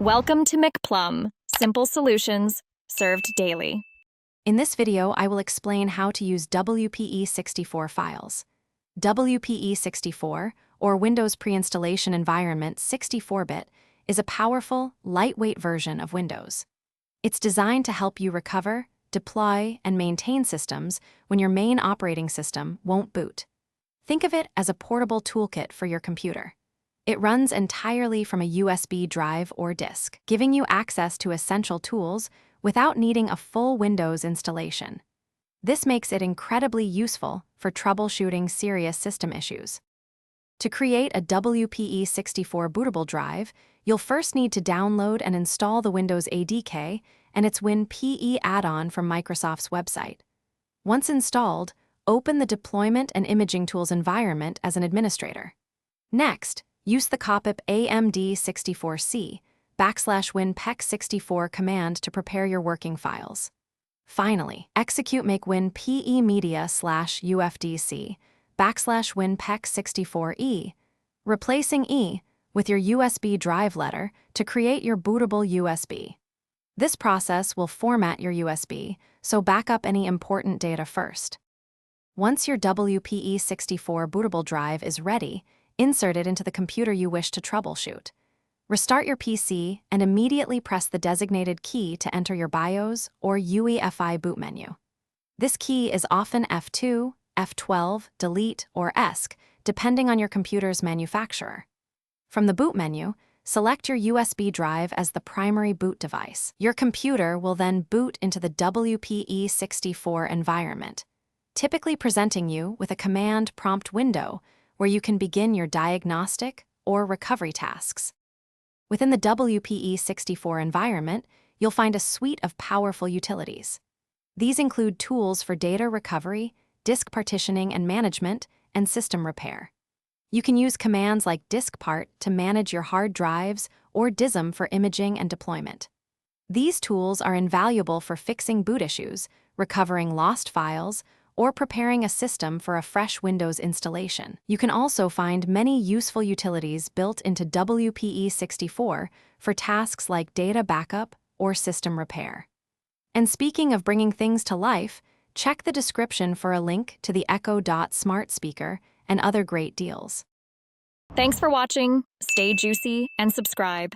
Welcome to McPlum, simple solutions served daily. In this video, I will explain how to use WPE64 files. WPE64, or Windows Pre-Installation Environment 64-bit, is a powerful, lightweight version of Windows. It's designed to help you recover, deploy, and maintain systems when your main operating system won't boot. Think of it as a portable toolkit for your computer. It runs entirely from a USB drive or disk, giving you access to essential tools without needing a full Windows installation. This makes it incredibly useful for troubleshooting serious system issues. To create a WPE64 bootable drive, you'll first need to download and install the Windows ADK and its WinPE add-on from Microsoft's website. Once installed, open the Deployment and Imaging Tools environment as an administrator. Next, use the copip AMD64C /WinPEC64 command to prepare your working files. Finally, execute make WinPE media /UFDC /WinPEC64E, replacing E with your USB drive letter to create your bootable USB. This process will format your USB, so back up any important data first. Once your WPE64 bootable drive is ready, insert it into the computer you wish to troubleshoot. Restart your PC and immediately press the designated key to enter your BIOS or UEFI boot menu. This key is often F2, F12, Delete, or ESC, depending on your computer's manufacturer. From the boot menu, select your USB drive as the primary boot device. Your computer will then boot into the WPE64 environment, typically presenting you with a command prompt window where you can begin your diagnostic or recovery tasks. Within the WPE64 environment, you'll find a suite of powerful utilities. These include tools for data recovery, disk partitioning and management, and system repair. You can use commands like diskpart to manage your hard drives or dism for imaging and deployment. These tools are invaluable for fixing boot issues, recovering lost files, or preparing a system for a fresh Windows installation. You can also find many useful utilities built into WPE64 for tasks like data backup or system repair. And speaking of bringing things to life, check the description for a link to the Echo Dot smart speaker and other great deals. Thanks for watching. Stay juicy and subscribe.